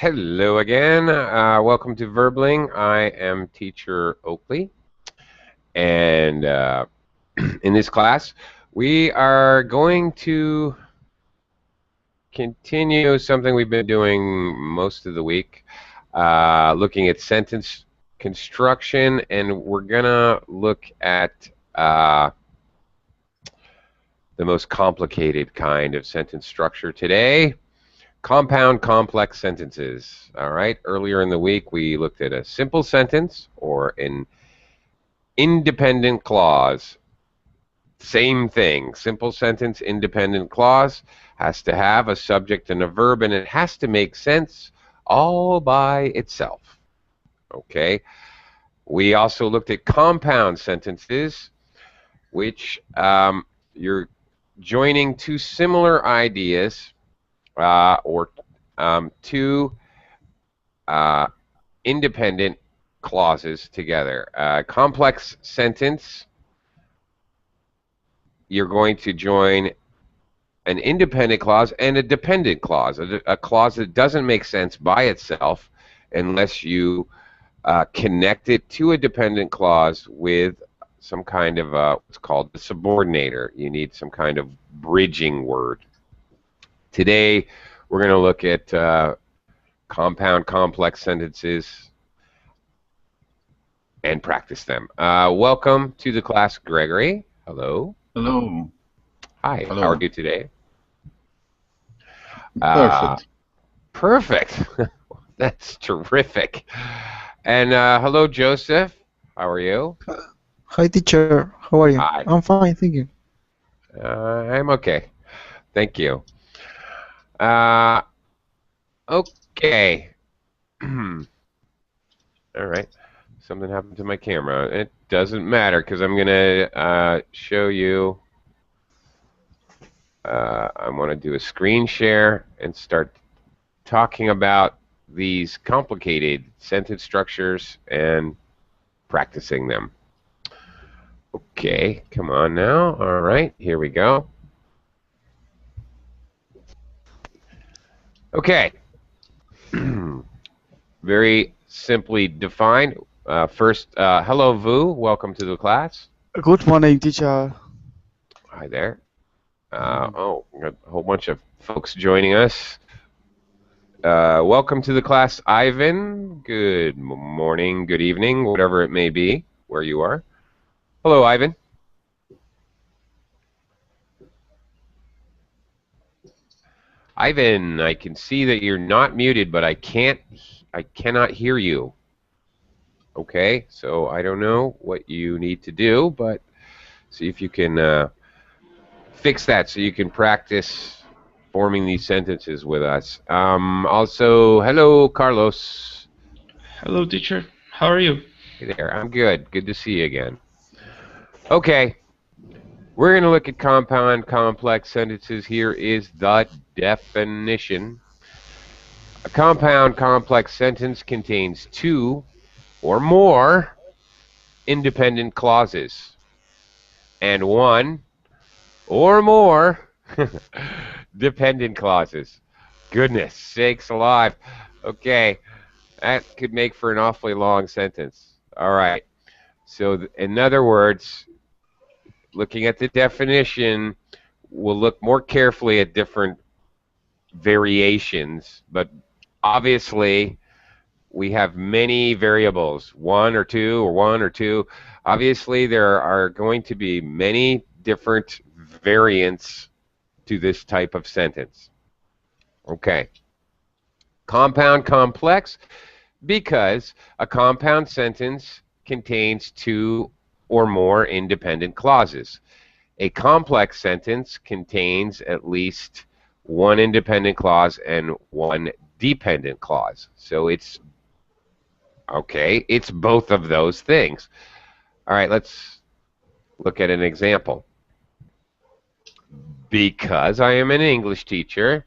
Hello again. Welcome to Verbling. I am teacher Oakley, and in this class, we are going to continue something we've been doing most of the week, looking at sentence construction, and we're gonna look at the most complicated kind of sentence structure today. Compound complex sentences. All right. Earlier in the week, we looked at a simple sentence or an independent clause. Same thing. Simple sentence, independent clause has to have a subject and a verb, and it has to make sense all by itself. Okay. We also looked at compound sentences, which you're joining two similar ideas or two independent clauses together. Complex sentence, you're going to join an independent clause and a dependent clause, a clause that doesn't make sense by itself unless you connect it to a dependent clause with some kind of what's called the subordinator. You need some kind of bridging word. Today, we're going to look at compound complex sentences and practice them. Welcome to the class, Gregory. Hello. Hello. Hi. Hello. How are you today? Perfect. Perfect. That's terrific. And hello, Joseph. How are you? Hi, teacher. How are you? Hi. I'm fine, thank you. I'm okay. Thank you. Okay. All right. Something happened to my camera. It doesn't matter because I'm going to show you. I want to do a screen share and start talking about these complicated sentence structures and practicing them. Okay, come on now. All right, here we go. Okay. Very simply defined. First, hello, Vu. Welcome to the class. Good morning, teacher. Hi there. Oh, we got a whole bunch of folks joining us. Welcome to the class, Ivan. Good morning, good evening, whatever it may be, where you are. Hello, Ivan. Ivan, I can see that you're not muted, but I cannot hear you. Okay, so I don't know what you need to do, but see if you can fix that so you can practice forming these sentences with us. Also, hello, Carlos. Hello, teacher. How are you? Hey there. I'm good. Good to see you again. Okay. We're going to look at compound complex sentences. Here is the definition. A compound complex sentence contains two or more independent clauses and one or more dependent clauses. Goodness sakes alive. Okay, that could make for an awfully long sentence. All right. So in other words, looking at the definition, we'll look more carefully at different variations, but obviously we have many variables, one or two. Obviously there are going to be many different variants to this type of sentence. Okay. Compound complex, because a compound sentence contains two or more independent clauses. A complex sentence contains at least one independent clause and one dependent clause. So it's okay, it's both of those things. All right, let's look at an example. Because I am an English teacher,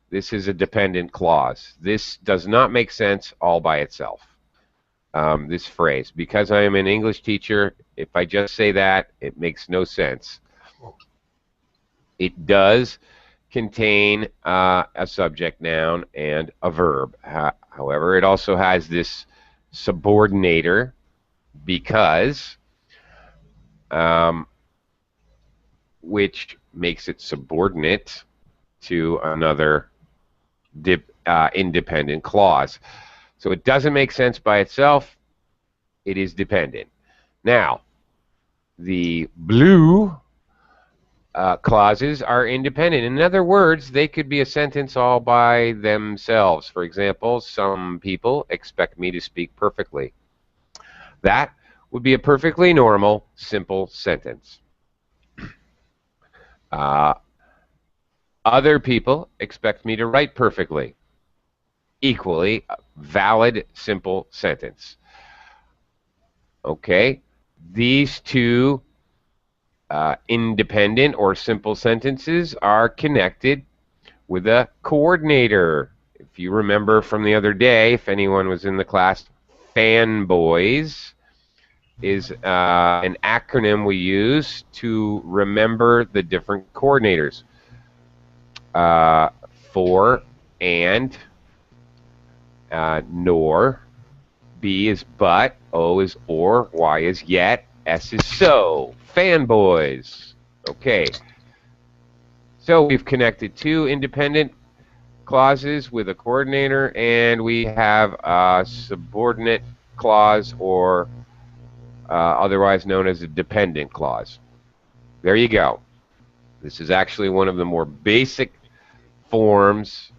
this is a dependent clause. This does not make sense all by itself. This phrase, because I am an English teacher, if I just say that, it makes no sense. It does contain a subject noun and a verb. However, it also has this subordinator because, which makes it subordinate to another independent clause. So it doesn't make sense by itself. It is dependent. Now, the blue clauses are independent. In other words, they could be a sentence all by themselves. For example, some people expect me to speak perfectly. That would be a perfectly normal, simple sentence. Other people expect me to write perfectly. Equally valid, simple sentence. Okay, these two independent or simple sentences are connected with a coordinator. If you remember from the other day, if anyone was in the class, fanboys is an acronym we use to remember the different coordinators. For, and, nor, B is but, O is or, Y is yet, S is so. Fanboys. Okay. So we've connected two independent clauses with a coordinator, and we have a subordinate clause, or otherwise known as a dependent clause. There you go. This is actually one of the more basic forms,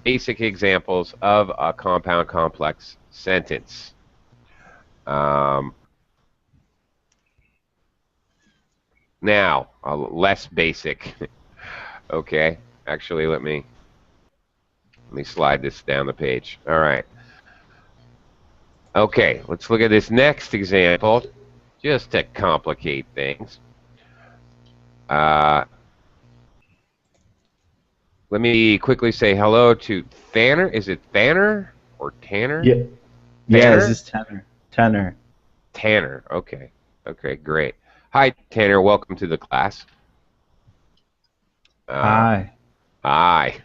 basic examples of a compound complex sentence. Now, less basic. Okay, actually, let me slide this down the page. All right. Okay, let's look at this next example, just to complicate things. Let me quickly say hello to Thanner. Is it Thanner or Tanner? Yeah. Tanner? Yes, it's Tanner. Tanner. Tanner. Okay. Okay, great. Hi, Tanner. Welcome to the class. Hi. Hi.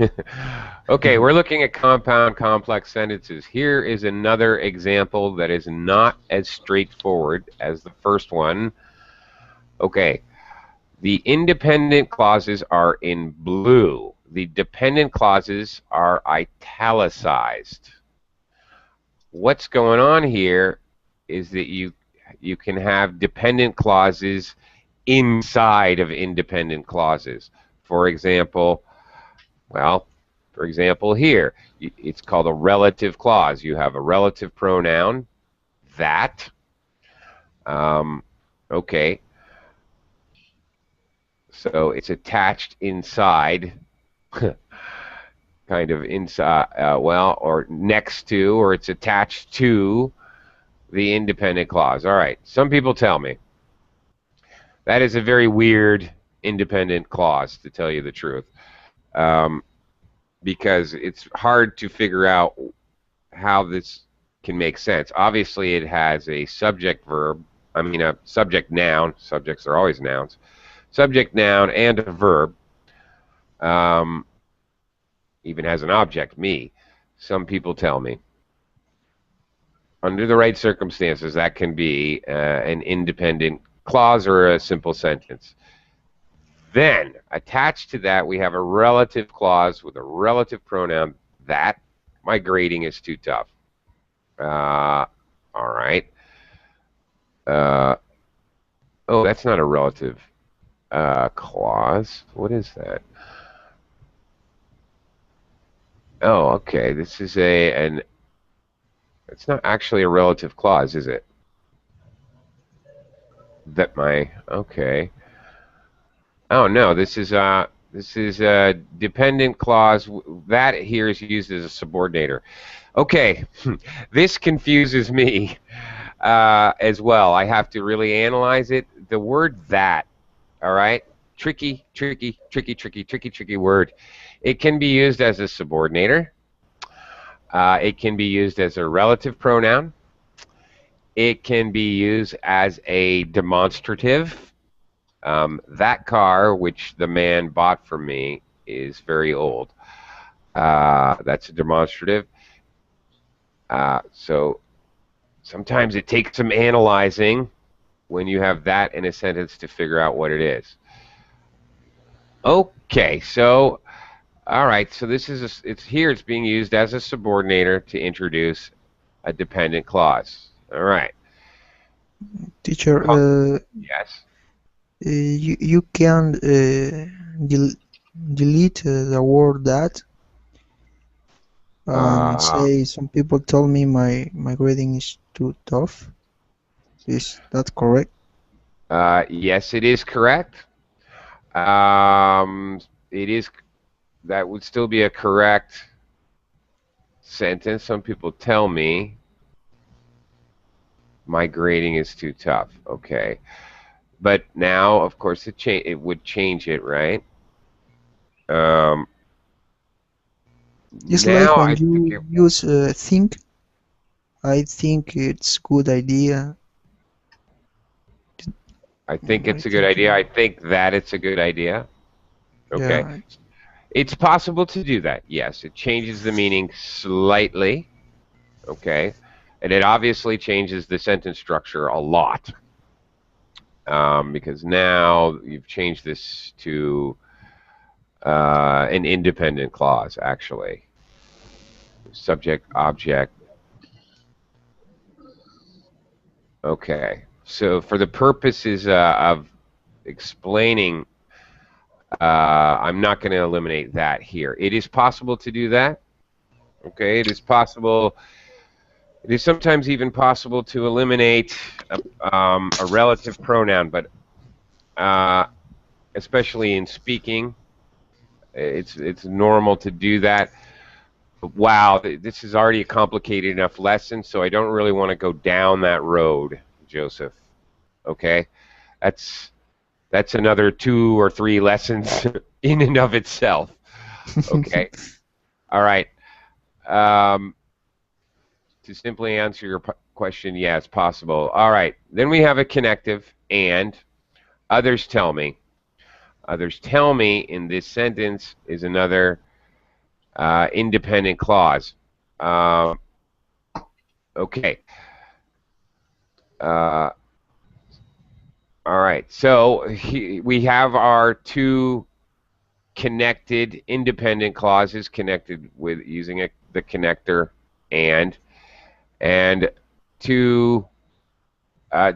Okay, we're looking at compound complex sentences. Here is another example that is not as straightforward as the first one. Okay, the independent clauses are in blue. The dependent clauses are italicized. What's going on here is that you can have dependent clauses inside of independent clauses. For example, here, it's called a relative clause. You have a relative pronoun, that. Okay. So it's attached inside, kind of inside, or next to, or it's attached to the independent clause. All right. Some people tell me that is a very weird independent clause, to tell you the truth. Because it's hard to figure out how this can make sense. Obviously, it has a subject verb, a subject noun. Subjects are always nouns. Subject noun and a verb. Even has an object, me. Some people tell me. Under the right circumstances, that can be an independent clause or a simple sentence. Then, attached to that, we have a relative clause with a relative pronoun, that. My grading is too tough. All right. Oh, that's not a relative clause. What is that? Oh, okay. This is it's not actually a relative clause, is it? Okay. Oh no, this is a dependent clause. That here is used as a subordinator. Okay, this confuses me as well. I have to really analyze it. The word that, all right, tricky word. It can be used as a subordinator. It can be used as a relative pronoun. It can be used as a demonstrative. That car, which the man bought for me, is very old. That's a demonstrative. So sometimes it takes some analyzing when you have that in a sentence to figure out what it is. Okay, so all right, so this is it's here. It's being used as a subordinator to introduce a dependent clause. All right. Teacher, Yes. you can delete the word that and Uh, say some people told me my grading is too tough. Is that correct? yes, it is correct. It is. That would still be a correct sentence. Some people tell me my grading is too tough. Okay, but now, of course, it would change it, right? Um, It's like now when I think you use think. I think it's good idea. I it's a good think idea. I think that it's a good idea. Okay, yeah. it's possible to do that. Yes, it changes the meaning slightly. Okay, and it obviously changes the sentence structure a lot. Because now you've changed this to an independent clause, actually. Subject, object. Okay. So for the purposes of explaining, I'm not going to eliminate that here. It is possible to do that. Okay. It is possible. It is sometimes even possible to eliminate a relative pronoun, but especially in speaking, it's normal to do that. Wow, this is already a complicated enough lesson, so I don't really want to go down that road, Joseph. Okay, that's another 2 or 3 lessons in and of itself. Okay, all right. Um, to simply answer your question, yeah, it's possible. All right, then we have a connective, and others tell me. Others tell me in this sentence is another independent clause. Okay. Uh, all right. So we have our 2 connected independent clauses connected with using the connector and 2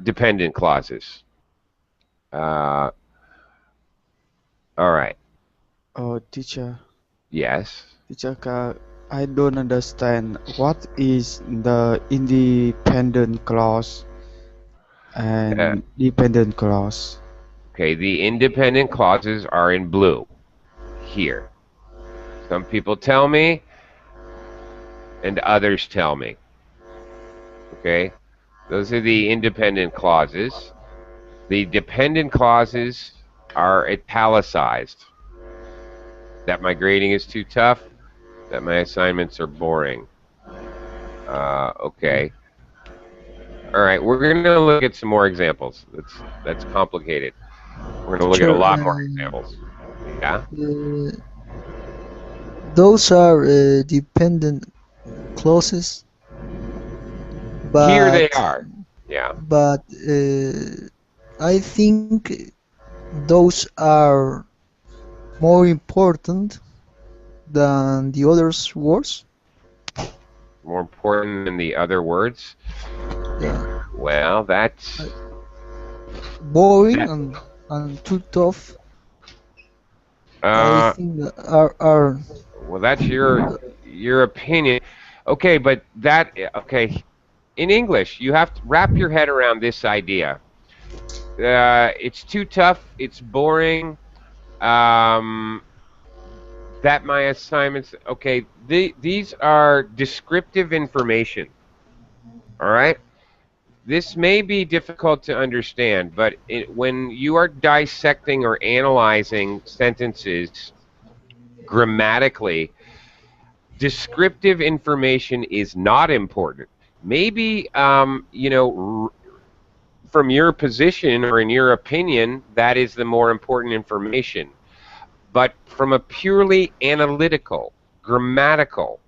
dependent clauses. Uh, all right. Oh, teacher, Yes. I don't understand what is the independent clause Uh, and dependent clause. okay. The independent clauses are in blue here. Some people tell me, and others tell me. Okay. Those are the independent clauses. The dependent clauses are italicized. That my grading is too tough. That my assignments are boring. Okay. All right. We're going to look at some more examples. That's complicated. We're going to look at a Teacher, lot more examples. Yeah. uh, those are dependent clauses, Here they but are. Yeah. but I think those are more important than the others words. More important than the other words. Yeah, Well, boring that. and too tough. I Uh, think that are well, that's your opinion. Okay, but okay. In English, you have to wrap your head around this idea. It's too tough. It's boring. Um, that my assignments. Okay, these are descriptive information. All right. This may be difficult to understand, but when you are dissecting or analyzing sentences grammatically, descriptive information is not important. Maybe, from your position or in your opinion, that is the more important information. But from a purely analytical, grammatical,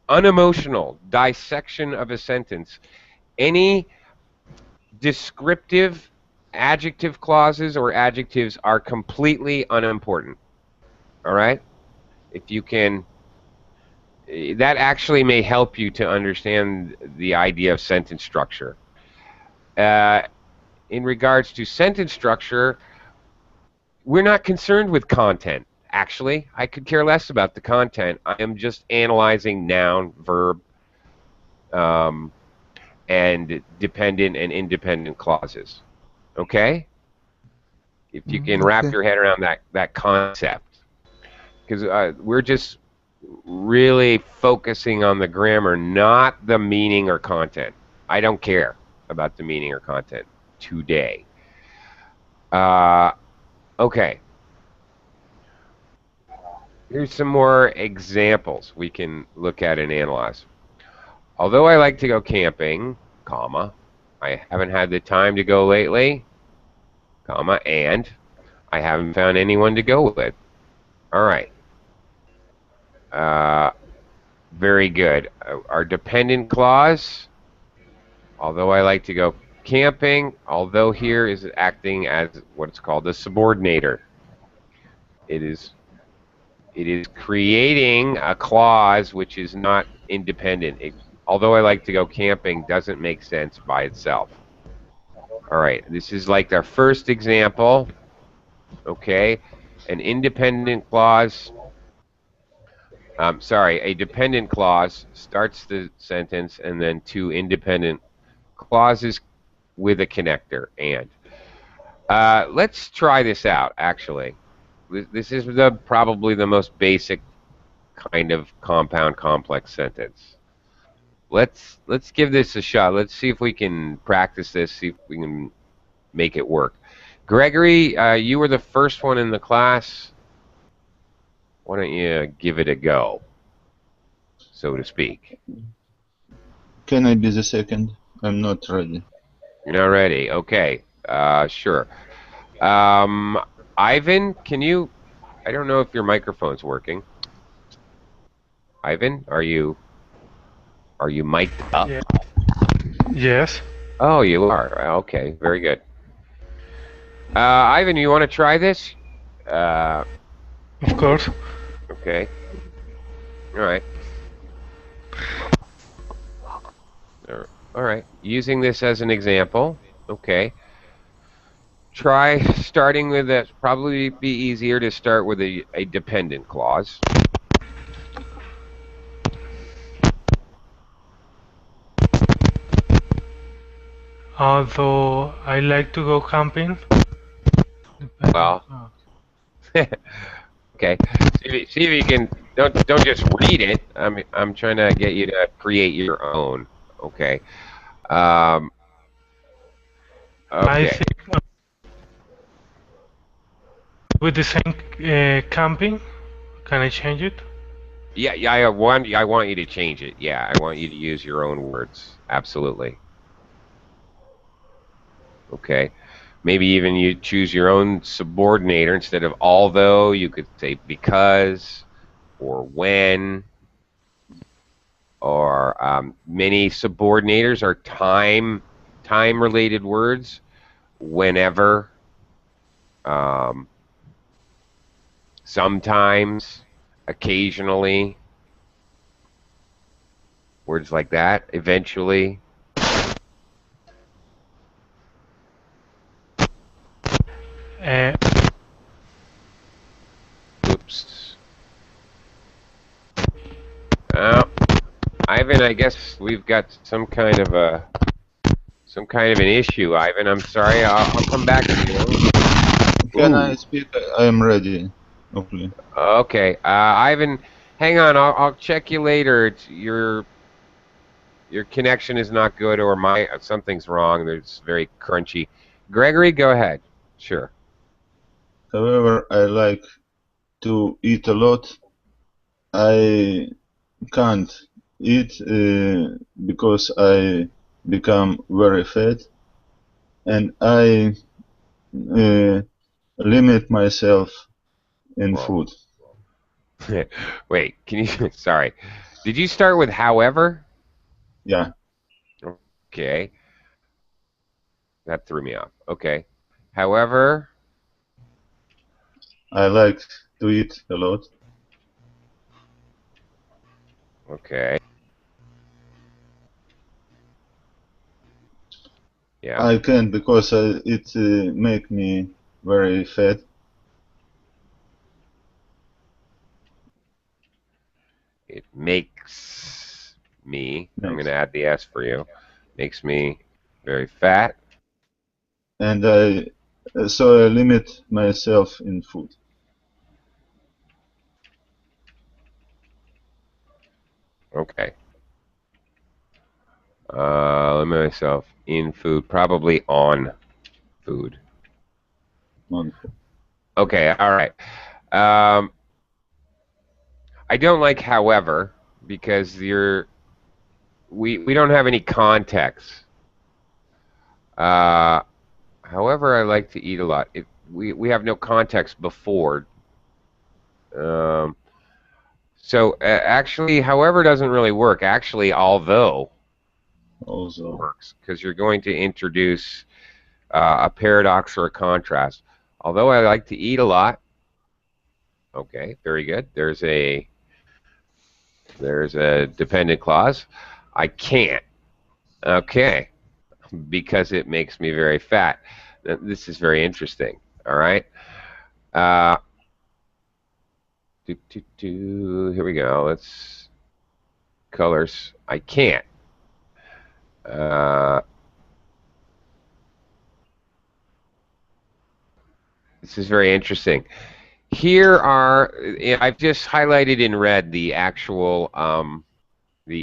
unemotional dissection of a sentence, any descriptive adjective clauses or adjectives are completely unimportant. All right? If you can, that actually may help you to understand the idea of sentence structure. In regards to sentence structure, we're not concerned with content. Actually, I could care less about the content. I am just analyzing noun, verb, and dependent and independent clauses. Okay? If you can wrap Okay. your head around that concept, because we're just really focusing on the grammar, not the meaning or content. I don't care about the meaning or content today. Okay. Here's some more examples we can look at and analyze. Although I like to go camping, comma, I haven't had the time to go lately, comma, and I haven't found anyone to go with. All right. Very good. Our dependent clause, although I like to go camping, although here is acting as what's called a subordinator. It is creating a clause which is not independent. Although I like to go camping doesn't make sense by itself. All right, this is like our first example. Okay, an independent clause. A dependent clause starts the sentence and then two independent clauses with a connector and. Let's try this out, actually. This is probably the most basic kind of compound complex sentence. Let's give this a shot. Let's see if we can practice this, see if we can make it work. Gregory, you were the first one in the class. Why don't you give it a go, so to speak? Can I be the second? I'm not ready. You're not ready. Okay. Sure. Ivan, can you? I don't know if your microphone's working. Ivan, are you mic'd up? Yeah. Yes, Oh, you are. Okay, very good. Ivan, you want to try this? of course. Okay. All right. All right. Using this as an example. Okay. Try starting with a. Probably be easier to start with a dependent clause. Although I like to go camping. Well. Okay. See if you can. Don't just read it. I'm trying to get you to create your own. Okay. Okay. I think with the same camping, can I change it? Yeah, I want you to change it. Yeah, I want you to use your own words. Absolutely. Okay. Maybe even you choose your own subordinator instead of although. You could say because or when. Or many subordinators are time-related words. Whenever. Sometimes. Occasionally. Words like that. Eventually. Oops. Ivan, I guess we've got some kind of an issue, Ivan. I'm sorry. I'll come back to you. Can I speak? I am ready. Okay. Okay, Ivan, hang on. I'll check you later. Your connection is not good, or something's wrong. It's very crunchy. Gregory, go ahead. Sure. However, I like to eat a lot. I can't eat because I become very fat, and I limit myself in Whoa. food. Wait, can you? Sorry, did you start with however? Yeah, Okay, that threw me off. Okay, however, I like to eat a lot. okay, yeah, I can't because it make me very fat. it makes me. I'm Makes. gonna add the S for you. Makes me very fat. And so I limit myself in food. Okay. Limit myself in food, probably on food. On food. Okay, all right. Um, I don't like however because we don't have any context. Uh, however, I like to eat a lot. We have no context before. Um, so actually, however doesn't really work. Actually, although Also, works because you're going to introduce a paradox or a contrast. Although I like to eat a lot. Okay, very good. There's a dependent clause. I can't. Okay, because it makes me very fat. This is very interesting. All right. Uh, Here we go. Let's colors. I can't. Uh, this is very interesting. Here are I've just highlighted in red the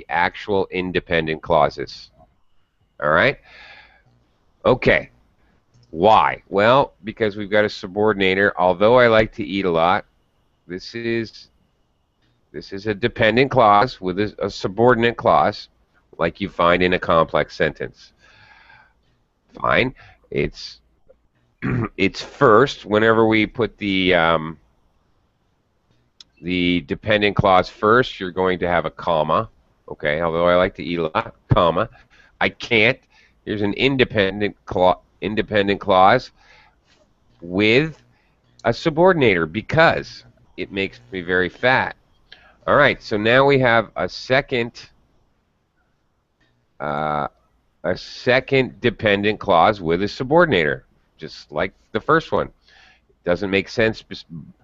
actual independent clauses. All right. Okay. Why? Well, because we've got a subordinator. Although I like to eat a lot, this is a dependent clause with a subordinate clause, like you find in a complex sentence. Fine. It's it's first whenever we put the dependent clause first. You're going to have a comma. Okay. Although I like to eat a lot, comma. I can't. Here's an independent clause with a subordinator because it makes me very fat. All right, so now we have uh, a second dependent clause with a subordinator, just like the first one. Doesn't make sense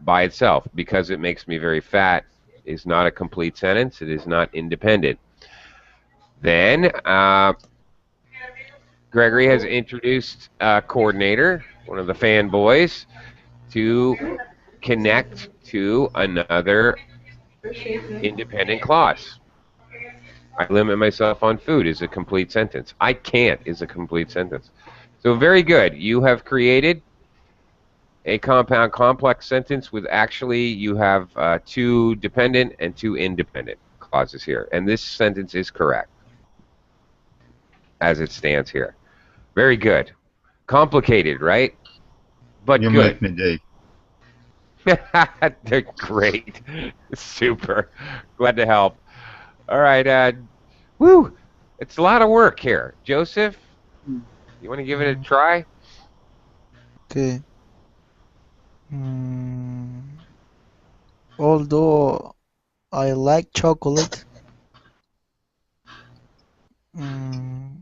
by itself because it makes me very fat is not a complete sentence. It is not independent. Then Gregory has introduced a coordinator, one of the fanboys, to connect to another independent clause. I limit myself on food is a complete sentence. I can't is a complete sentence. So very good. You have created a compound complex sentence with actually you have two dependent and two independent clauses here. And this sentence is correct as it stands here. Very good. Complicated, right? But you good. make me day. They're great. Super. Glad to help. All right. Woo! It's a lot of work here. Joseph, you want to give it a try? Okay. Mm, although I like chocolate, mm,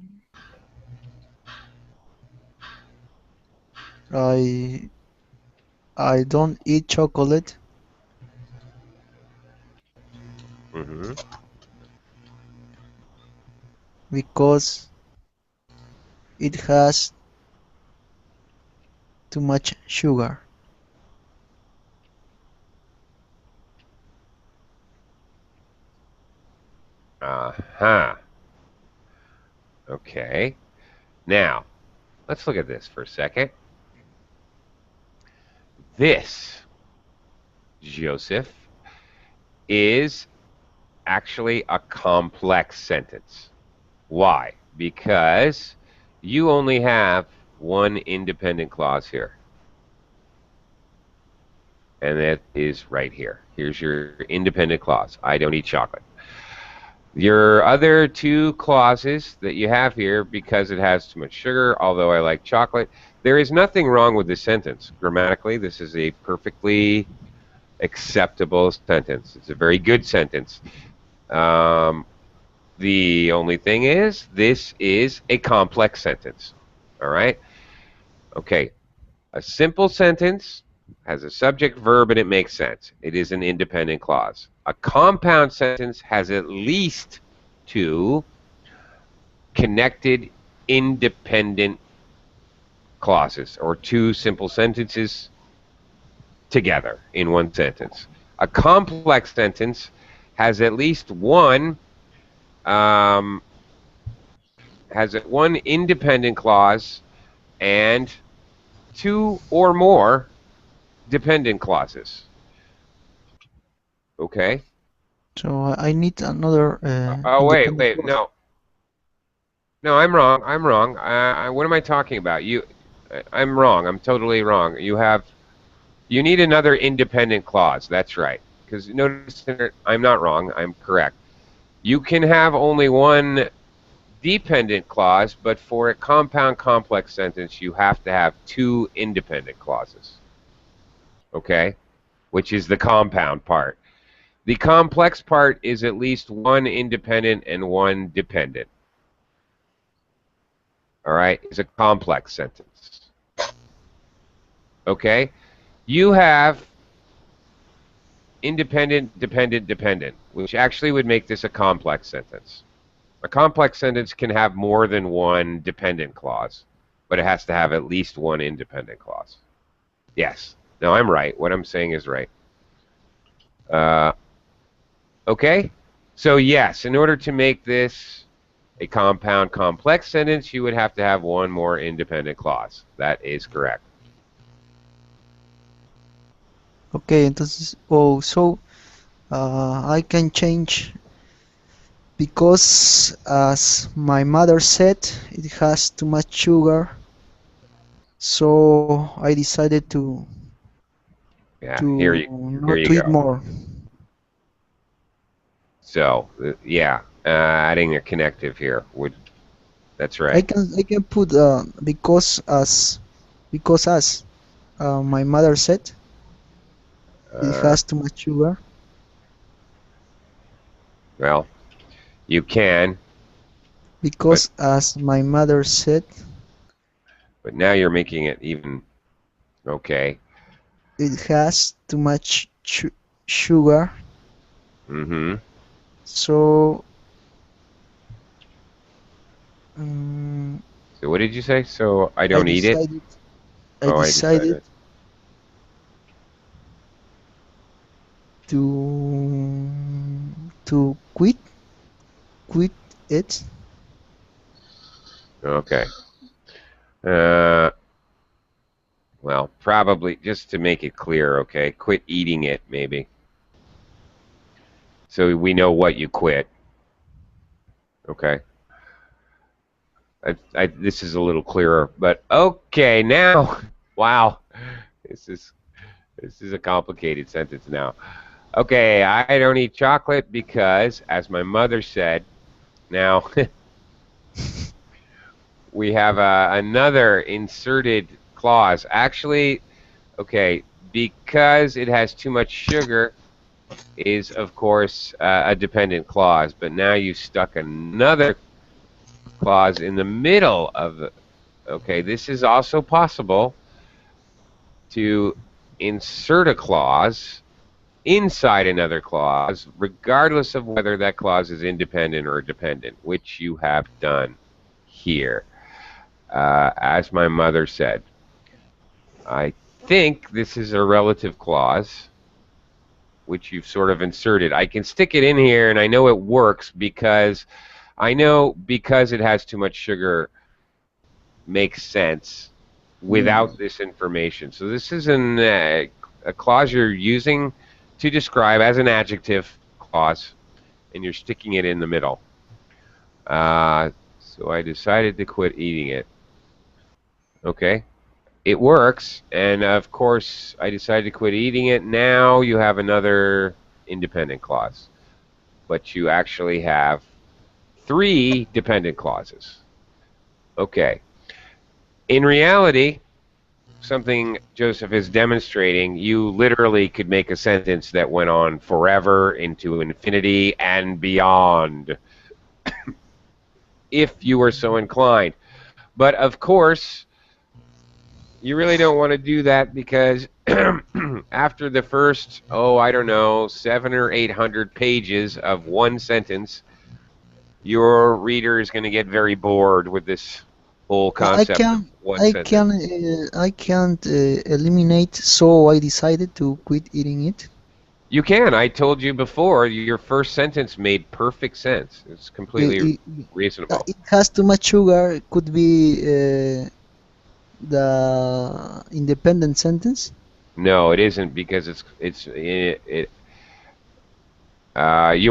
I I don't eat chocolate Mm-hmm. because it has too much sugar. Uh-huh. Okay. Now, let's look at this for a second. This, Joseph, is actually a complex sentence. Why? Because you only have one independent clause here. and that is right here. Here's your independent clause. I don't eat chocolate. Your other two clauses that you have here, because it has too much sugar, although I like chocolate, there is nothing wrong with this sentence. Grammatically, this is a perfectly acceptable sentence. It's a very good sentence. The only thing is, this is a complex sentence. All right? Okay. A simple sentence has a subject, verb, and it makes sense. It is an independent clause. A compound sentence has at least two connected independent clauses, or two simple sentences together in one sentence. A complex sentence has at least one one independent clause and two or more dependent clauses. Okay. So I need another Oh, wait, independent wait, clause. no, I'm wrong. I'm wrong. What am I talking about? I'm wrong. I'm totally wrong. You need another independent clause. That's right. Because notice, I'm not wrong. I'm correct. You can have only one dependent clause, but for a compound complex sentence, you have to have two independent clauses. Okay? Which is the compound part. The complex part is at least one independent and one dependent. All right? It's a complex sentence. Okay? You have independent, dependent, dependent, which actually would make this a complex sentence. A complex sentence can have more than one dependent clause, but it has to have at least one independent clause. Yes. No, I'm right. What I'm saying is right. Okay? So yes, in order to make this a compound complex sentence, you would have to have one more independent clause. That is correct. Okay, entonces, so I can change because, as my mother said, it has too much sugar. So I decided Yeah, here not you to eat go. more. So, yeah, adding a connective here would, that's right. I can put because as my mother said, it Uh, has too much sugar. well, you can, but Because as my mother said, now you're making it even okay. it has too much sugar. Mm-hmm. So um, So what did you say? So I I don't eat it? decided I Oh, I decided decided. to quit it. Okay. Uh, well, probably just to make it clear, okay? Quit eating it, maybe. So we know what you quit. Okay. This is a little clearer, but okay, now, wow, this is this is a complicated sentence now. Okay, I don't eat chocolate because, as my mother said, now we have another inserted clause. Actually, okay, because it has too much sugar is, of course, a dependent clause, but now you stuck another clause in the middle of the. Okay, this is also possible to insert a clause inside another clause, regardless of whether that clause is independent or dependent, which you have done here. As my mother said, I think this is a relative clause, which you've sort of inserted. I can stick it in here, and I know it works because it has too much sugar makes sense without this information. So this is a clause you're using to describe as an adjective clause, and you're sticking it in the middle. So I decided to quit eating it. Okay. It works, and of course, I decided to quit eating it. Now you have another independent clause, but you actually have 3 dependent clauses. Okay. In reality, something Joseph is demonstrating, you literally could make a sentence that went on forever into infinity and beyond if you were so inclined. But of course, you really don't want to do that because after the first, I don't know, 700 or 800 pages of one sentence, your reader is going to get very bored with this whole I concept of can one I sentence. can I can't eliminate, so I decided to quit eating it. You can. I told you before, your first sentence made perfect sense. It's completely It, reasonable. it has too much sugar. It could be the independent sentence No, it isn't because you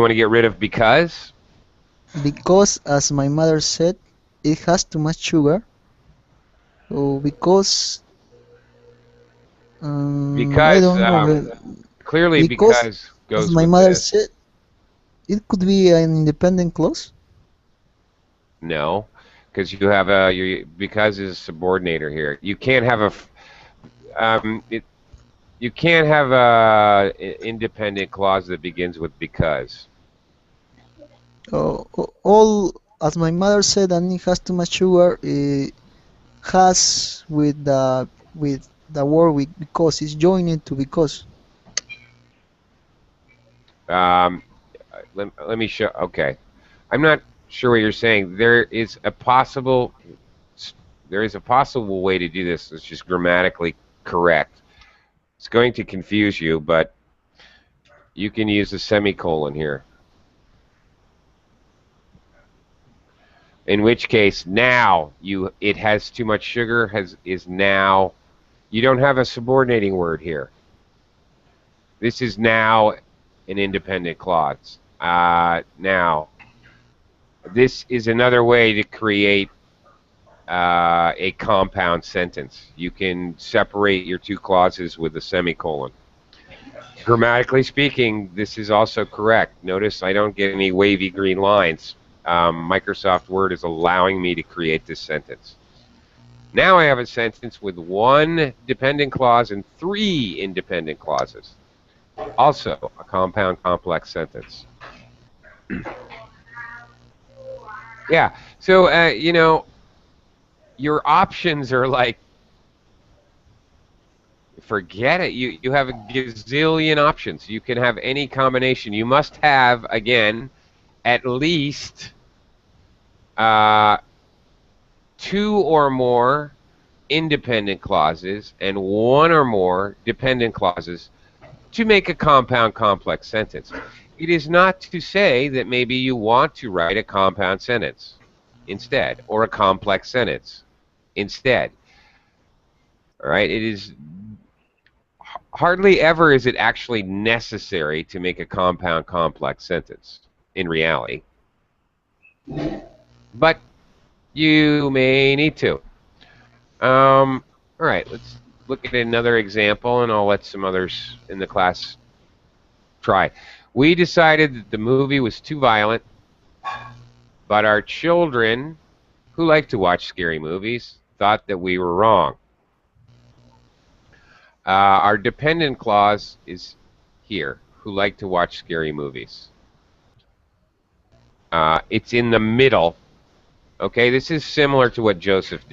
want to get rid of because? because, as my mother said, it has too much sugar. So because I Because, don't know. clearly Because, because as goes my with mother this. said, it could be an independent clause. No, because you have because is a subordinator here. You can't have you can't have independent clause that begins with because. All, as my mother said, and it has too much sugar. Has with the word with because it's joined to because. Um, let me show. Okay, I'm not sure what you're saying. There is a possible way to do this that's just grammatically correct. It's going to confuse you, but you can use a semicolon here. In which case, now it has too much sugar is now you don't have a subordinating word here. This is now an independent clause. Now, this is another way to create a compound sentence. You can separate your 2 clauses with a semicolon. Grammatically speaking, this is also correct. Notice I don't get any wavy green lines. Microsoft Word is allowing me to create this sentence. Now I have a sentence with 1 dependent clause and 3 independent clauses. Also, a compound complex sentence. Yeah, so, your options are like, forget it. You have a gazillion options. You can have any combination. You must have, again, at least 2 or more independent clauses and 1 or more dependent clauses to make a compound complex sentence. It is not to say that maybe you want to write a compound sentence instead, or a complex sentence instead. All right, it is hardly ever is it actually necessary to make a compound complex sentence in reality, but you may need to. All right, let's look at another example, and I'll let some others in the class try. We decided that the movie was too violent, but our children, who like to watch scary movies, thought that we were wrong. Our dependent clause is here, who like to watch scary movies. It's in the middle. Okay, this is similar to what Joseph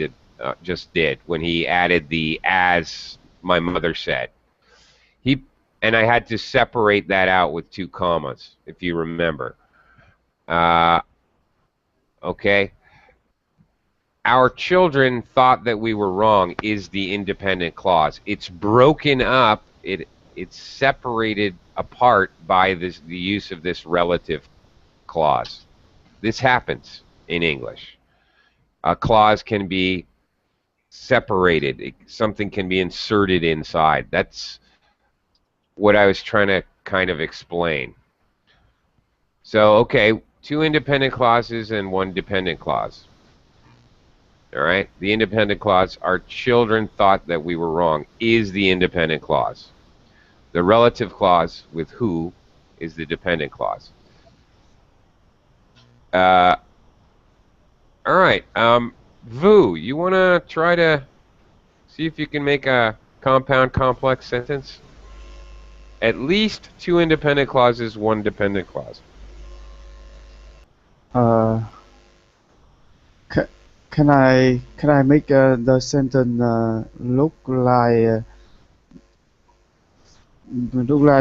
just did when he added the "as my mother said." And I had to separate that out with 2 commas, if you remember. Okay, our children thought that we were wrong is the independent clause. It's broken up. It's separated apart by the use of this relative clause. This happens in English. A clause can be separated. Something can be inserted inside. That's what I was trying to kind of explain. So, okay, 2 independent clauses and 1 dependent clause. All right, the independent clause. Our children thought that we were wrong is the independent clause. The relative clause with who is the dependent clause. Uh, all right, Vu, you want to try to see if you can make a compound complex sentence? At least two independent clauses, one dependent clause. Uh, ca can I make the sentence look like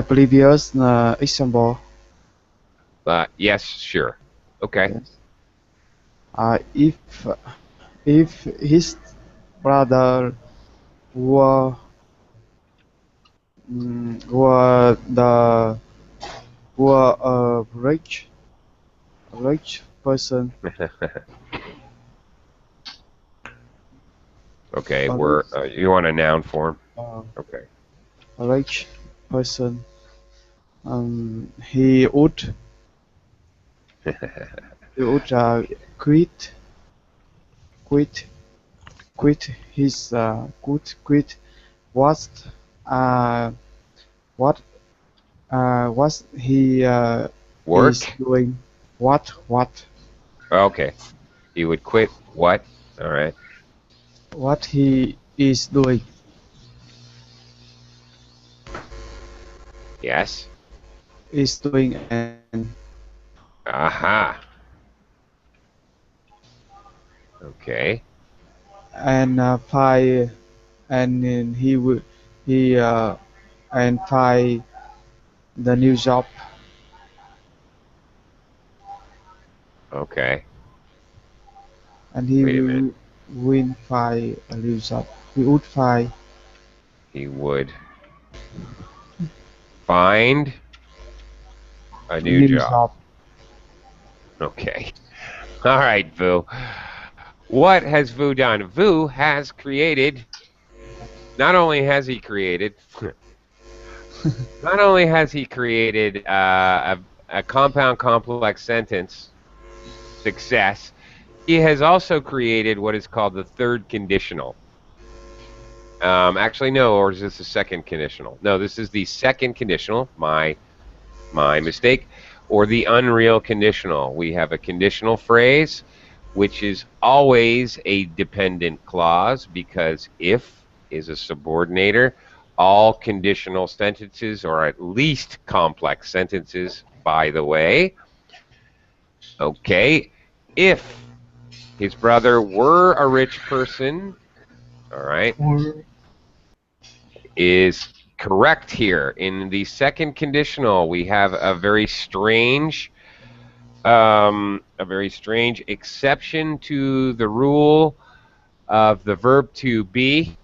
previous example? Yes, sure. Okay. Yes. If his brother were were the were a rich person, Okay, a we're rich, you want a noun form? uh, Okay. a rich person, he would quit quit quit his quit what uh what what he is Work? doing, Okay. He would quit what? All right. what he is doing Yes. and Aha. Okay. find and then he will he and find the new job, Okay. and he Wait a minute. will find a new job. He would find He would find a a new new job. job. Okay. All right, Vu. What has Vu done? Vu has created, not only has he created, not only has he created a compound complex sentence success, he has also created what is called the third conditional. Actually, no, or is this the second conditional? No, this is the second conditional. My mistake. Or the unreal conditional. We have a conditional phrase, which is always a dependent clause because if is a subordinator. All conditional sentences, or at least complex sentences, by the way. Okay. If his brother were a rich person, all right, is correct here. In the second conditional, we have a very strange exception to the rule of the verb to be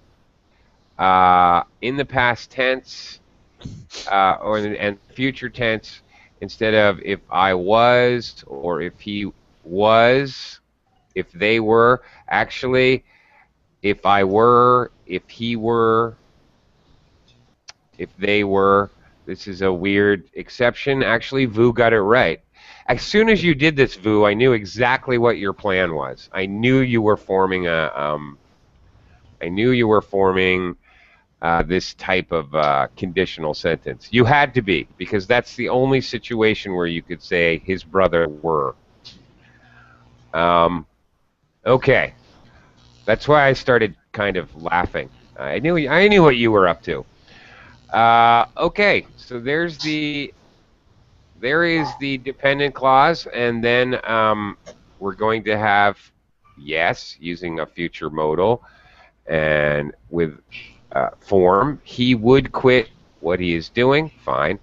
in the past tense and future tense. Instead of if I was or if he was, if they were, actually if I were, if he were, if they were. This is a weird exception. Actually, Vu got it right. As soon as you did this, Vu, I knew exactly what your plan was. I knew you were forming this type of conditional sentence. You had to be, because that's the only situation where you could say his brother were. Okay, that's why I started kind of laughing. I knew what you were up to. Okay, so there is the dependent clause, and then we're going to have yes using a future modal, and with form. He would quit what he is doing. Fine.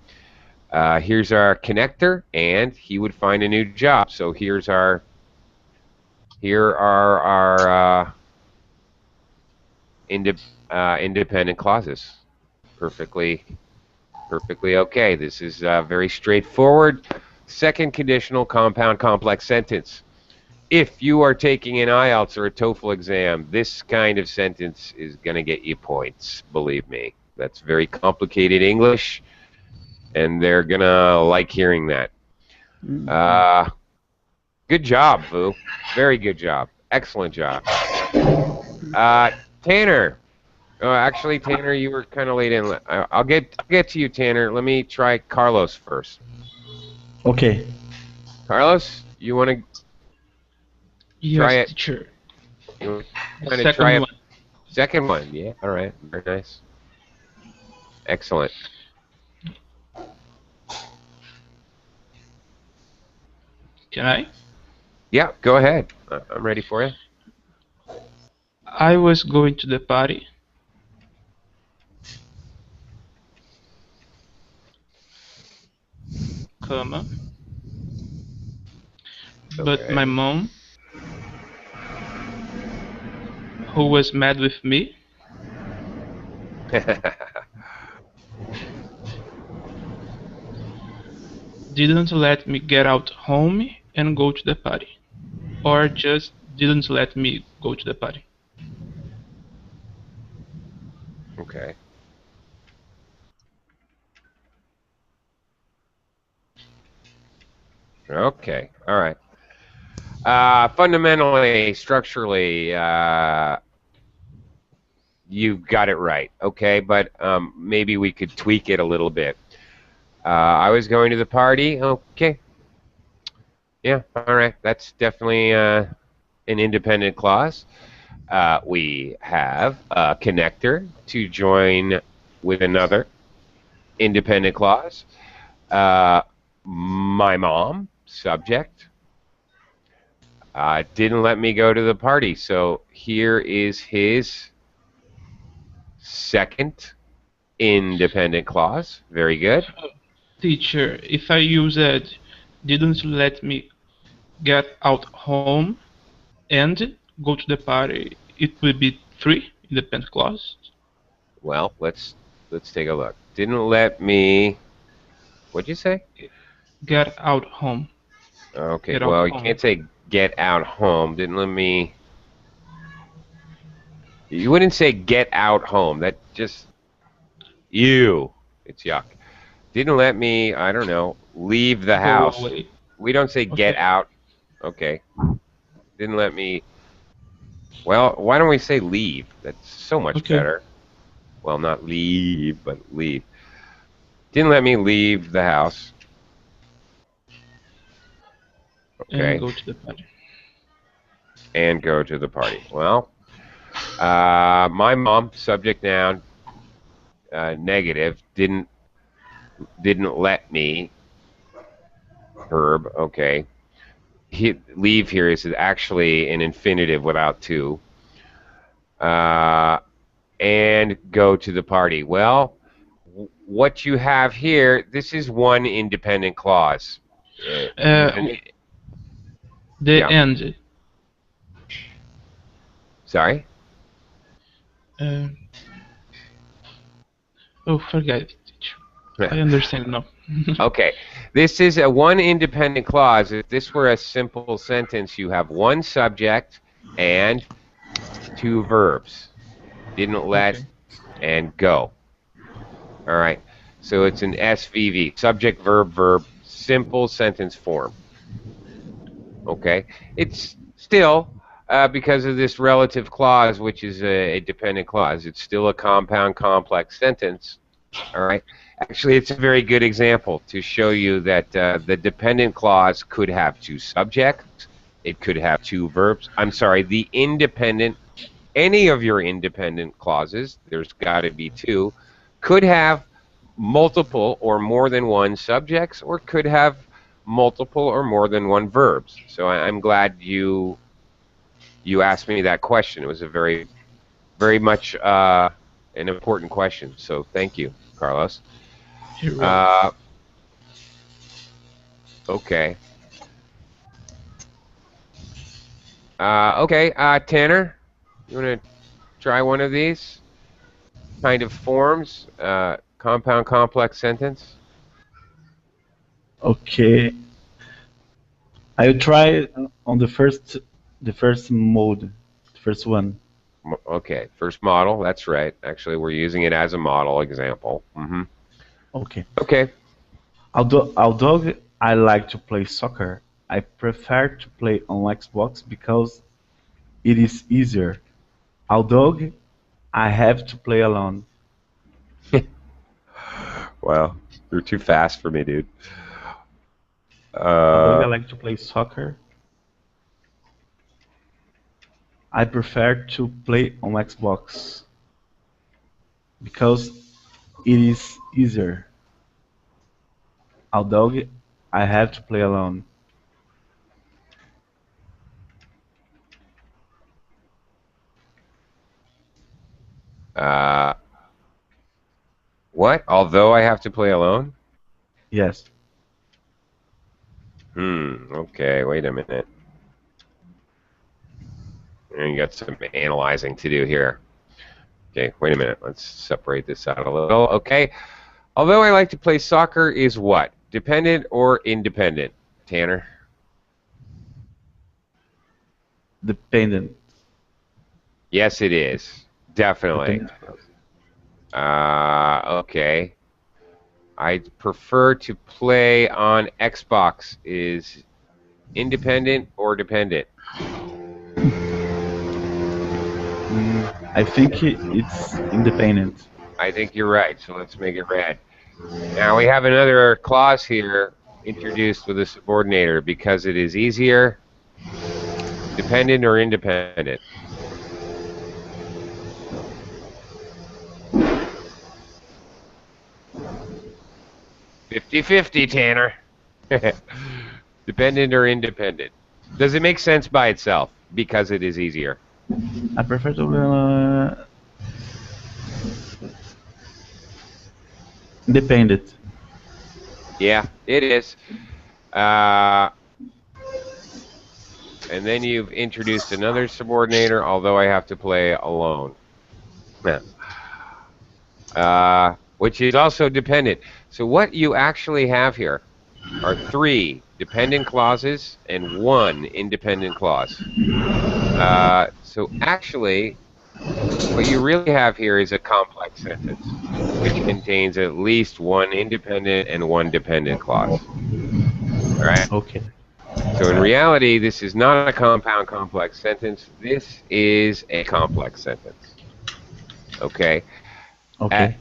Here's our connector, and he would find a new job. So here are our independent clauses. Perfectly okay. This is very straightforward. Second conditional compound complex sentence. If you are taking an IELTS or a TOEFL exam, this kind of sentence is going to get you points, believe me. That's very complicated English, and they're going to like hearing that. Good job, Vu. Very good job. Excellent job. Tanner. Oh, actually, Tanner, you were kind of late in. I'll get to you, Tanner. Let me try Carlos first. Okay. Carlos, you want to try Yes, it? teacher. You want The to kind of try second it? one. Second one. Yeah. All right. Very nice. Excellent. Can I? Yeah. Go ahead. I'm ready for you. I was going to the party, comma, but Okay. my mom, who was mad with me, didn't let me get out home and go to the party. Or just didn't let me go to the party. Okay. Okay. All right. Fundamentally, structurally, you've got it right. Okay, but maybe we could tweak it a little bit. I was going to the party. Okay. Yeah. All right. That's definitely an independent clause. We have a connector to join with another independent clause. My mom, subject, didn't let me go to the party. So here is his second independent clause. Very good. Teacher, if I use it, didn't let me get out home and go to the party, it would be three independent clause. Well, let's take a look. Didn't let me. What'd you say? Get out home. Okay. Get out Well, you home. can't say get out home. Didn't let me. You wouldn't say get out home. That just you. It's yuck. Didn't let me. I don't know. Leave the Go house. away. We don't say get Okay. out. Okay. Didn't let me. Well, why don't we say leave? That's so much Okay. better. Well, not leave, but leave. Didn't let me leave the house. And Okay. go to the party. And go to the party. Well, my mom, subject noun, negative, didn't let me, verb, okay. Leave here is actually an infinitive without to. And go to the party. Well, what you have here, this is one independent clause. Uh, the Yeah. end. Sorry? Uh, oh, forget it, teacher. I understand now. Okay. This is a one independent clause. If this were a simple sentence, you have one subject and two verbs. Didn't let Okay. and go. All right. So it's an SVV, subject, verb, verb, simple sentence form. Okay. It's still, because of this relative clause, which is a dependent clause, it's still a compound complex sentence. All right. Actually, it's a very good example to show you that the dependent clause could have two subjects. It could have two verbs. I'm sorry, the independent, any of your independent clauses, there's got to be two, could have multiple or more than one subjects, or could have multiple or more than one verbs. So I'm glad you asked me that question. It was a very much an important question. So thank you, Carlos. You're welcome. Uh, okay. Okay, Tanner, you want to try one of these kind of forms? Compound complex sentence? Okay. I'll try on the first mode, the first one. Okay, first model, that's right. Actually, we're using it as a model example. Okay. Okay. Although I like to play soccer, I prefer to play on Xbox because it is easier. Although I have to play alone. Well, you're too fast for me, dude. Although I Uh, like to play soccer, I prefer to play on Xbox because it is easier. Although I have to play alone. uh, what? Although I have to play alone? Yes. Okay, wait a minute. You got some analyzing to do here. Okay, wait a minute. Let's separate this out a little. Okay. Although I like to play soccer is what? Dependent or independent, Tanner? Dependent. Yes, it is. Definitely. Dependent. Okay. I prefer to play on Xbox is independent or dependent? I think it's independent. I think you're right, so let's make it red. Now we have another clause here introduced with a subordinator because it is easier, dependent or independent. "50-50, Tanner." Dependent or independent? Does it make sense by itself because it is easier? I prefer to independent. Yeah, it is. And then you've introduced another subordinator, although I have to play alone. Which is also dependent. So what you actually have here are 3 dependent clauses and 1 independent clause. So actually, what you really have here is a complex sentence, which contains at least 1 independent and 1 dependent clause. All right? Okay. So in reality, this is not a compound complex sentence. This is a complex sentence. Okay? Okay.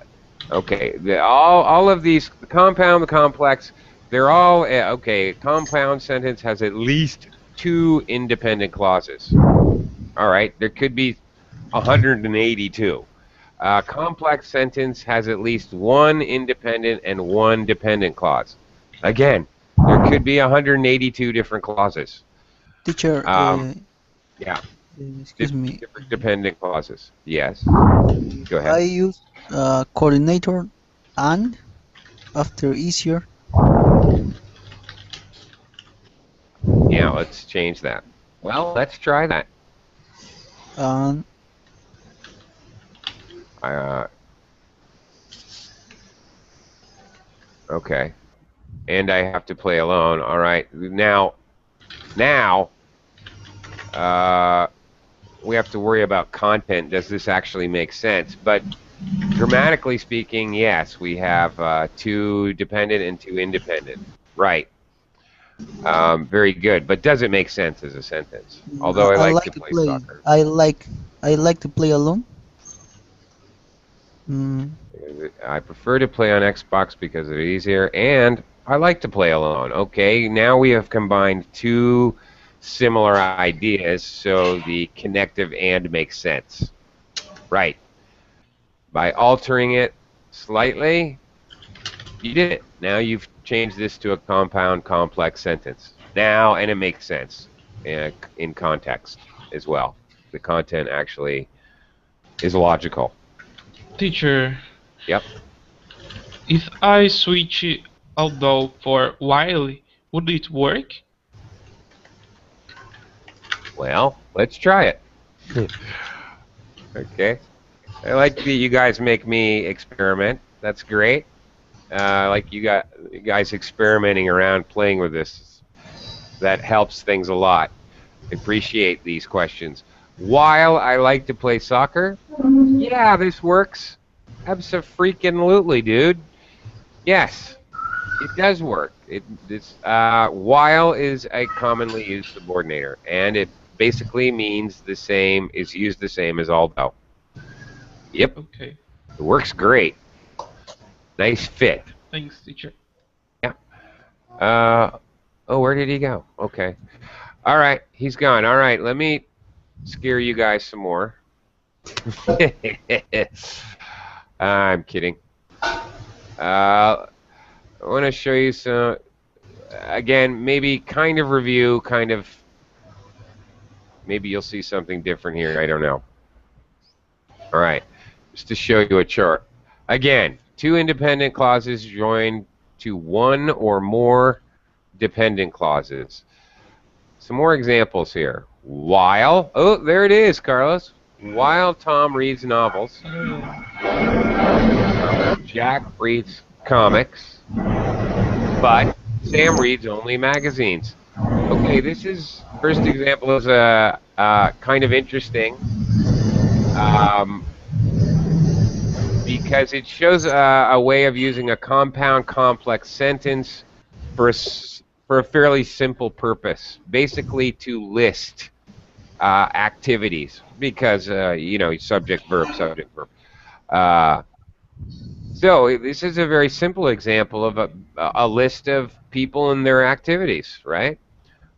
Okay. All of these, the compound, the complex, they're all, okay, compound sentence has at least 2 independent clauses. All right? There could be 182. Complex sentence has at least 1 independent and 1 dependent clause. Again, there could be 182 different clauses. Teacher, Yeah, excuse me. different dependent clauses. Yes. Go I ahead. use coordinator and after easier. Yeah, let's change that. Well, let's try that. And Okay. And I have to play alone. All right. Now, we have to worry about content. Does this actually make sense? But grammatically speaking, yes, we have 2 dependent and 2 independent. Right. Very good. But does it make sense as a sentence? Although I like to play soccer. I like to play alone. Mm, I prefer to play on Xbox because it's easier, and I like to play alone. Okay, now we have combined 2 similar ideas, so the connective and makes sense. Right. By altering it slightly, you did it. Now you've changed this to a compound complex sentence. Now, and it makes sense in context as well. The content actually is logical. Teacher, Yep. if I switch although for while, would it work? Well, let's try it. Okay. I like that you guys make me experiment. That's great. I like you guys experimenting around, playing with this. That helps things a lot. I appreciate these questions. While I like to play soccer, yeah, this works. Abso-freaking-lutely, dude. Yes, it does work. While is a commonly used subordinator, and it basically means the same, is used the same as although. Yep, Okay. it works great. Nice fit. Thanks, teacher. Yeah. Oh, where did he go? Okay. All right, he's gone. All right, let me scare you guys some more. I'm kidding. I want to show you some, again, maybe kind of review, kind of, maybe you'll see something different here. I don't know. All right, just to show you a chart. Again, two independent clauses joined to one or more dependent clauses. Some more examples here. While, oh, there it is, Carlos. While Tom reads novels, Jack reads comics, but Sam reads only magazines. Okay, this is, first example is kind of interesting because it shows a way of using a compound complex sentence for a fairly simple purpose, basically to list activities because, you know, subject, verb, subject, verb. So this is a very simple example of a list of people and their activities, right?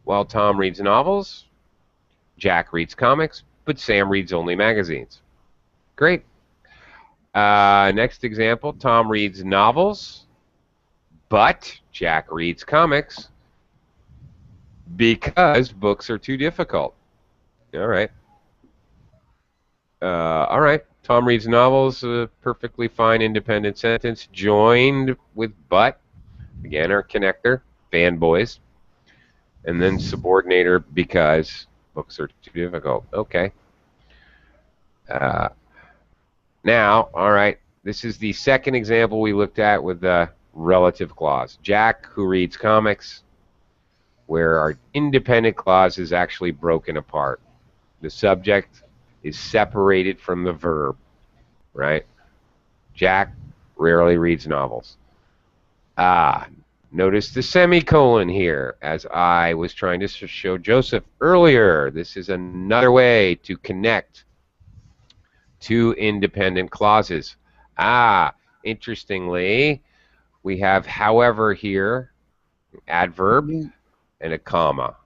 While Tom reads novels, Jack reads comics, but Sam reads only magazines. Great. Next example, Tom reads novels, but Jack reads comics because books are too difficult. All right. All right. Tom reads novels, a perfectly fine independent sentence, joined with but, again, our connector, fanboys, and then subordinator because books are too difficult. Okay. Now, all right, this is the second example we looked at with the relative clause. Jack, who reads comics, where our independent clause is actually broken apart. The subject is separated from the verb, right? Jack rarely reads novels. Notice the semicolon here, as I was trying to show Joseph earlier. This is another way to connect two independent clauses. Interestingly, we have however here, adverb, and a comma.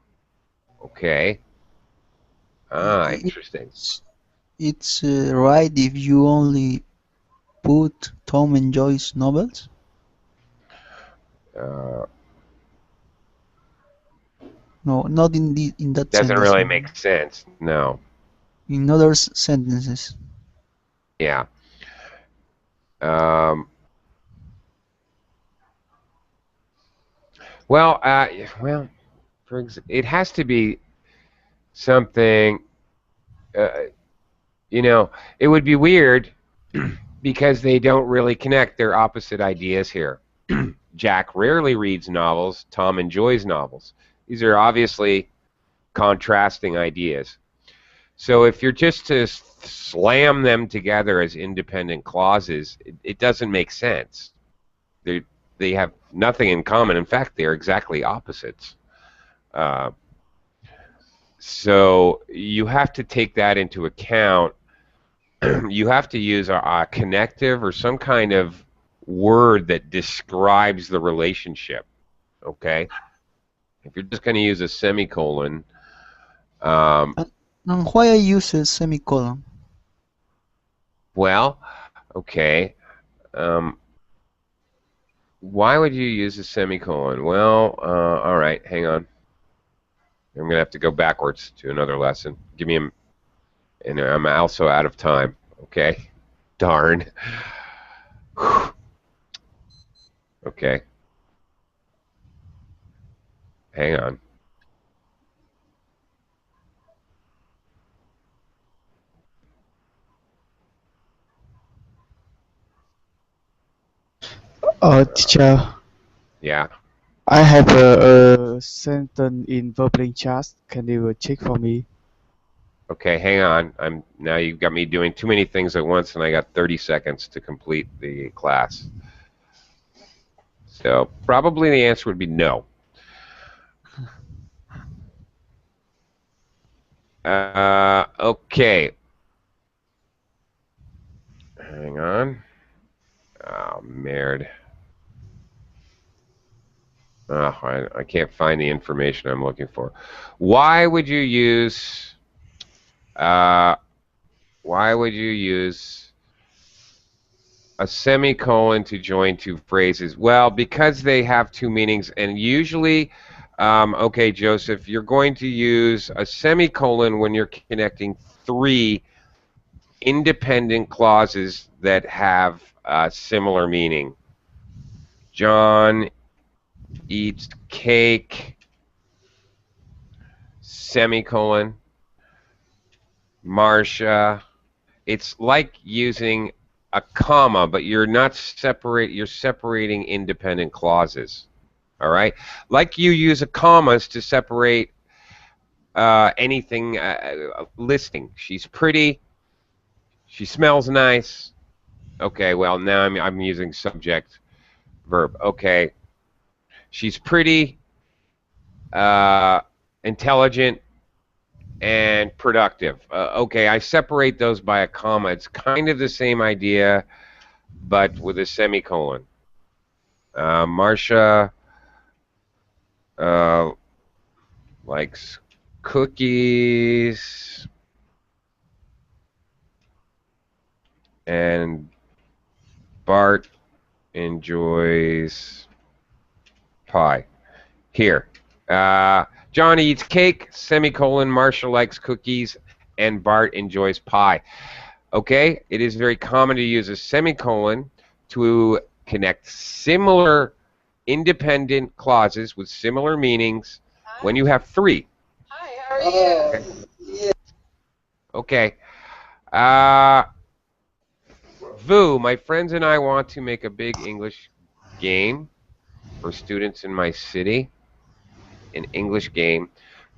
Okay. Interesting. It's right if you only put Tom enjoys novels. No, not in that Doesn't sentence. really make sense. No. In other sentences. Yeah. Well, it has to be something. You know, it would be weird because they don't really connect. They're opposite ideas here. Jack rarely reads novels. Tom enjoys novels. These are obviously contrasting ideas. So if you're just to slam them together as independent clauses, it doesn't make sense. They have nothing in common. In fact, they're exactly opposites. So you have to take that into account. You have to use a connective or some kind of word that describes the relationship. Okay? If you're just going to use a semicolon. And why I use a semicolon? Well, okay. Why would you use a semicolon? Well, all right, hang on. I'm going to have to go backwards to another lesson. Give me and I'm also out of time. Okay? Darn. Okay. Hang on. Teacher, Yeah. I have a sentence in verbal chat. Can you check for me? Okay, hang on. Now you've got me doing too many things at once, and I got 30 seconds to complete the class. So probably the answer would be no. Okay. Hang on. Oh, merde. Oh, I can't find the information I'm looking for. Why would you use uh, a semicolon to join two phrases? Well, because they have two meanings, and usually, okay, Joseph, you're going to use a semicolon when you're connecting three independent clauses that have similar meaning. John eats cake, semicolon. Marcia. It's like using a comma, but you're separating independent clauses. All right? Like you use a commas to separate anything listing. She's pretty. She smells nice. Okay, well, now I'm using subject verb. Okay. She's pretty, intelligent, and productive. Okay, I separate those by a comma. It's kind of the same idea, but with a semicolon. Marcia uh, likes cookies, and Bart enjoys pie. Here. John eats cake, semicolon, Marcia likes cookies, and Bart enjoys pie. Okay, it is very common to use a semicolon to connect similar independent clauses with similar meanings when you have three. Hi, how are you? Okay. Vu, my friends and I want to make a big English game for students in my city, an English game,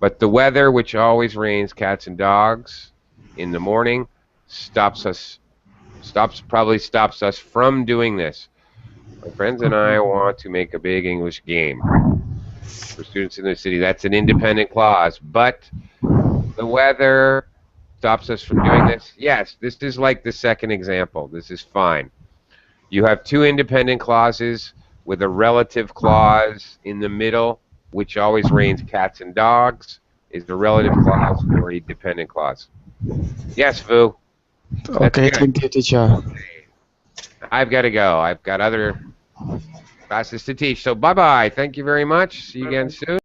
but the weather, which always rains cats and dogs in the morning, probably stops us from doing this. My friends and I want to make a big English game for students in the city. That's an independent clause, but the weather stops us from doing this. Yes, this is like the second example. This is fine. You have two independent clauses with a relative clause in the middle, which always rains cats and dogs, is the relative clause or a dependent clause. Yes, Vu. That's Okay, good. thank you, teacher. I've got to go. I've got other classes to teach. So bye-bye. Thank you very much. See you again soon.